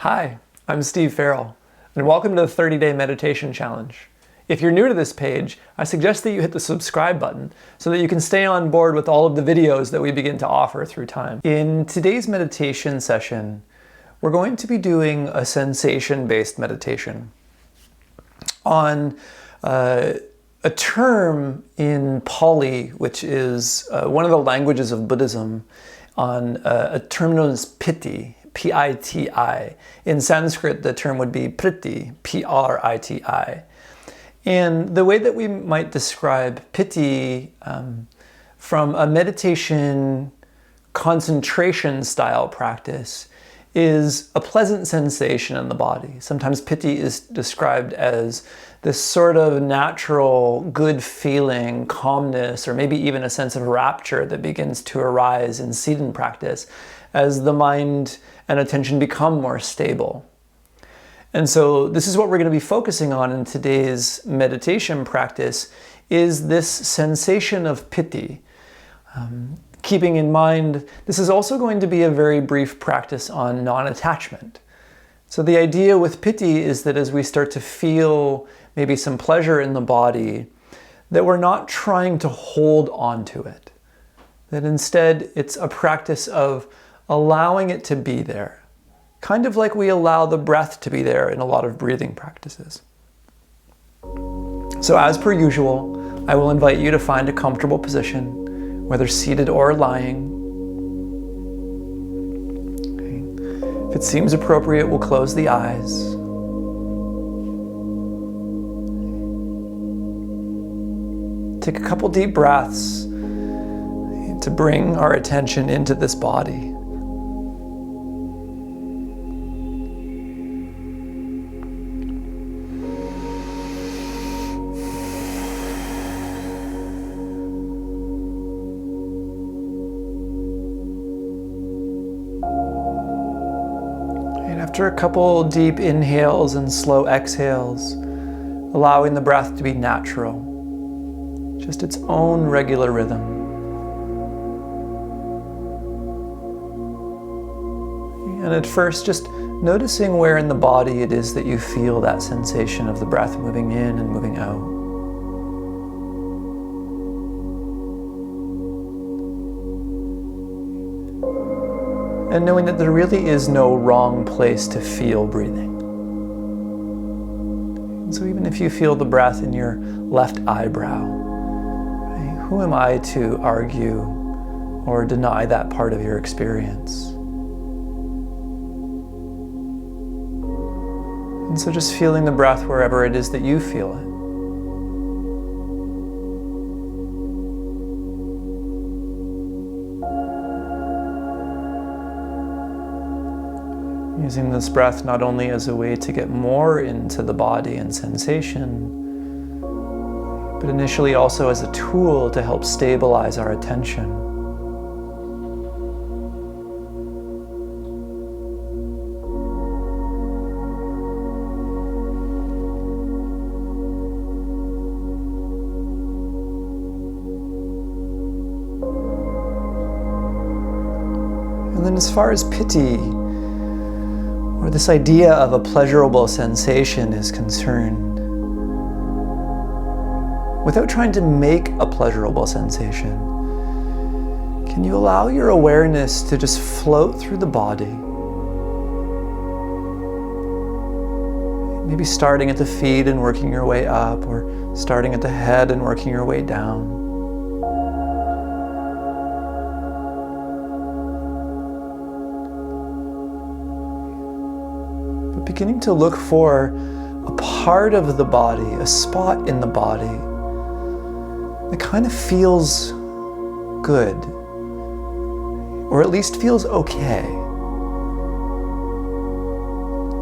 Hi, I'm Steve Ferrell, and welcome to the 30-Day Meditation Challenge. If you're new to this page, I suggest that you hit the subscribe button so that you can stay on board with all of the videos that we begin to offer through time. In today's meditation session, we're going to be doing a sensation-based meditation on a term in Pali, which is one of the languages of Buddhism, on a term known as piti, P-I-T-I. In Sanskrit, the term would be priti, P-R-I-T-I. And the way that we might describe piti from a meditation concentration style practice is a pleasant sensation in the body. Sometimes piti is described as this sort of natural, good feeling, calmness, or maybe even a sense of rapture that begins to arise in seated practice as the mind and attention become more stable. And so this is what we're going to be focusing on in today's meditation practice, is this sensation of piti. Keeping in mind, this is also going to be a very brief practice on non-attachment. So the idea with piti is that as we start to feel maybe some pleasure in the body, that we're not trying to hold on to it. That instead it's a practice of allowing it to be there. Kind of like we allow the breath to be there in a lot of breathing practices. So as per usual, I will invite you to find a comfortable position, whether seated or lying. Okay. If it seems appropriate, we'll close the eyes. Take a couple deep breaths to bring our attention into this body. After a couple deep inhales and slow exhales, allowing the breath to be natural, just its own regular rhythm. And at first, just noticing where in the body it is that you feel that sensation of the breath moving in and moving out. And knowing that there really is no wrong place to feel breathing. And so even if you feel the breath in your left eyebrow, right, who am I to argue or deny that part of your experience? And so just feeling the breath wherever it is that you feel it. Using this breath not only as a way to get more into the body and sensation, but initially also as a tool to help stabilize our attention. And then as far as piti, or this idea of a pleasurable sensation is concerned, without trying to make a pleasurable sensation, can you allow your awareness to just float through the body? Maybe starting at the feet and working your way up, or starting at the head and working your way down. Beginning to look for a part of the body, a spot in the body that kind of feels good, or at least feels okay.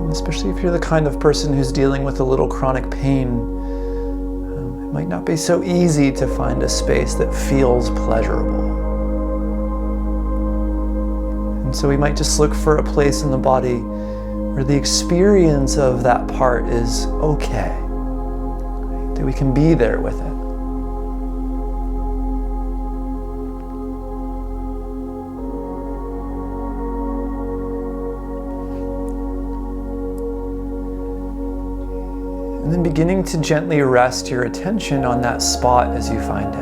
And especially if you're the kind of person who's dealing with a little chronic pain, it might not be so easy to find a space that feels pleasurable. And so we might just look for a place in the body where the experience of that part is okay, right? That we can be there with it. And then beginning to gently rest your attention on that spot as you find it.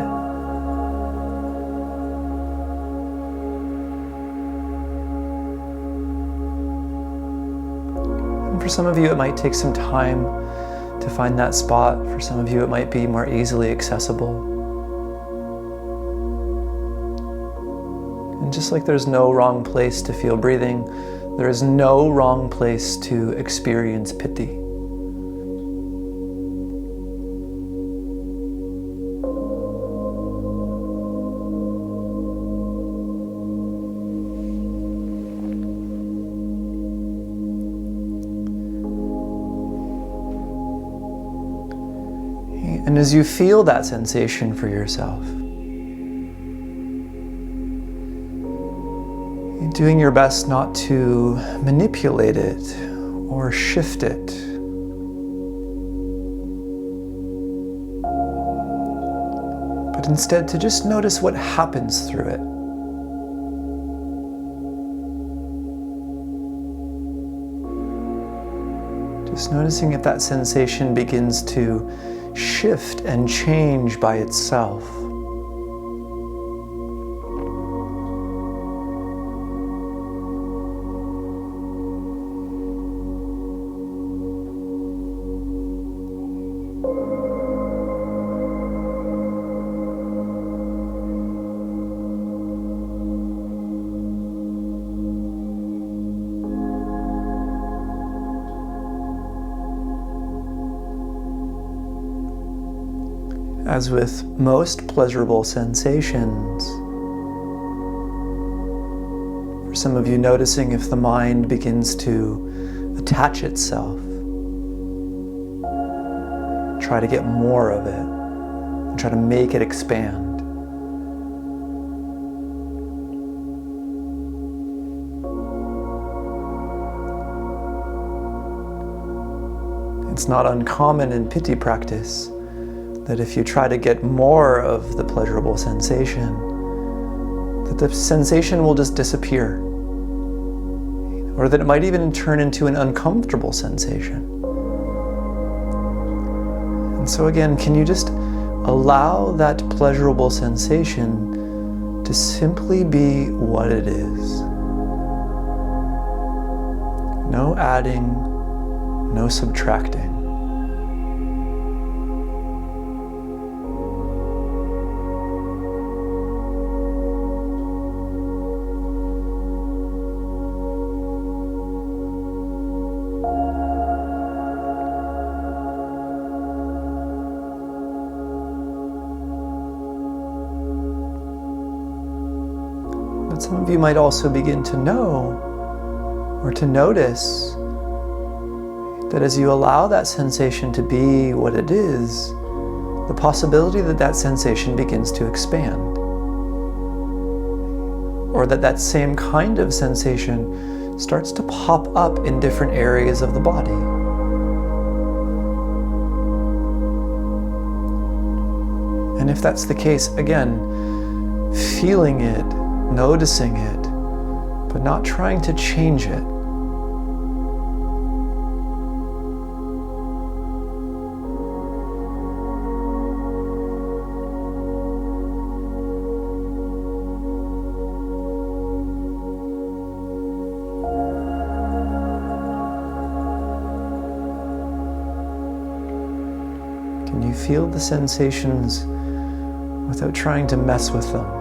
And for some of you, it might take some time to find that spot. For some of you, it might be more easily accessible. And just like there's no wrong place to feel breathing, there is no wrong place to experience piti. And as you feel that sensation for yourself, you're doing your best not to manipulate it or shift it. But instead to just notice what happens through it. Just noticing if that sensation begins to shift and change by itself. As with most pleasurable sensations, for some of you, noticing if the mind begins to attach itself, try to get more of it, and try to make it expand. It's not uncommon in piti practice that if you try to get more of the pleasurable sensation, that the sensation will just disappear. Or that it might even turn into an uncomfortable sensation. And so again, can you just allow that pleasurable sensation to simply be what it is? No adding, no subtracting. Some of you might also begin to know or to notice that as you allow that sensation to be what it is, the possibility that that sensation begins to expand. Or that that same kind of sensation starts to pop up in different areas of the body. And if that's the case, again, feeling it, noticing it, but not trying to change it. Can you feel the sensations without trying to mess with them?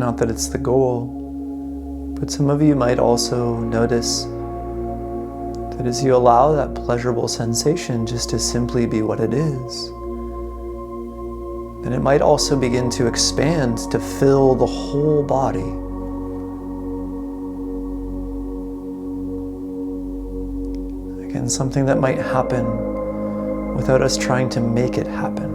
not that it's the goal, but some of you might also notice that as you allow that pleasurable sensation just to simply be what it is, then it might also begin to expand to fill the whole body. Again, something that might happen without us trying to make it happen.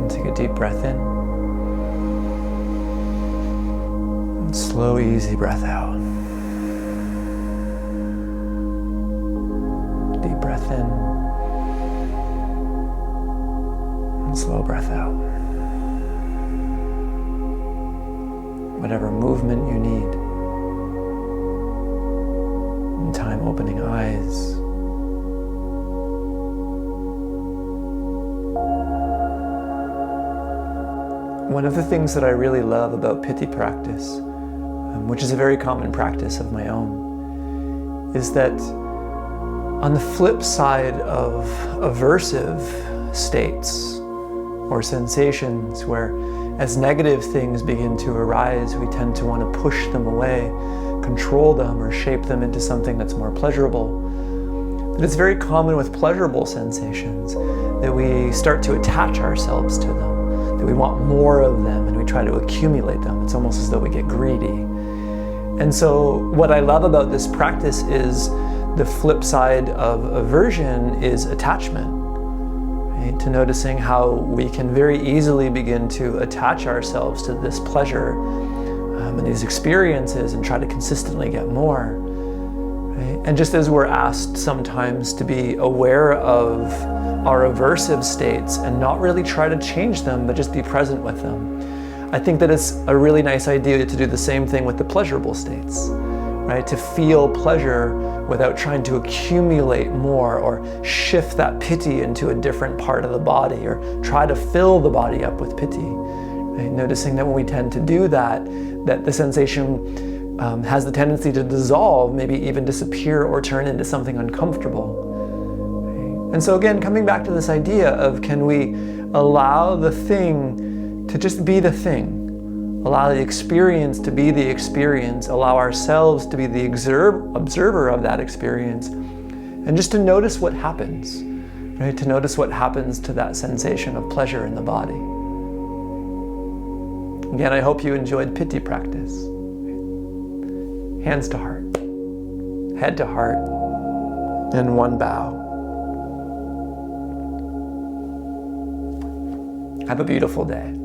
Take a deep breath in. And slow, easy breath out. Deep breath in. And slow breath out. Whatever movement you need. And time opening eyes. One of the things that I really love about piti practice, which is a very common practice of my own, is that on the flip side of aversive states or sensations where as negative things begin to arise, we tend to want to push them away, control them, or shape them into something that's more pleasurable, that it's very common with pleasurable sensations that we start to attach ourselves to them. That we want more of them and we try to accumulate them. It's almost as though we get greedy. And so what I love about this practice is the flip side of aversion is attachment, right? To noticing how we can very easily begin to attach ourselves to this pleasure and these experiences and try to consistently get more. Right? And just as we're asked sometimes to be aware of our aversive states and not really try to change them, but just be present with them, I think that it's a really nice idea to do the same thing with the pleasurable states, right? To feel pleasure without trying to accumulate more or shift that piti into a different part of the body or try to fill the body up with piti. Right? Noticing that when we tend to do that, that the sensation has the tendency to dissolve, maybe even disappear or turn into something uncomfortable. And so again, coming back to this idea of can we allow the thing to just be the thing, allow the experience to be the experience, allow ourselves to be the observer of that experience, and just to notice what happens, right? To notice what happens to that sensation of pleasure in the body. Again, I hope you enjoyed piti practice. Hands to heart, head to heart, and one bow. Have a beautiful day.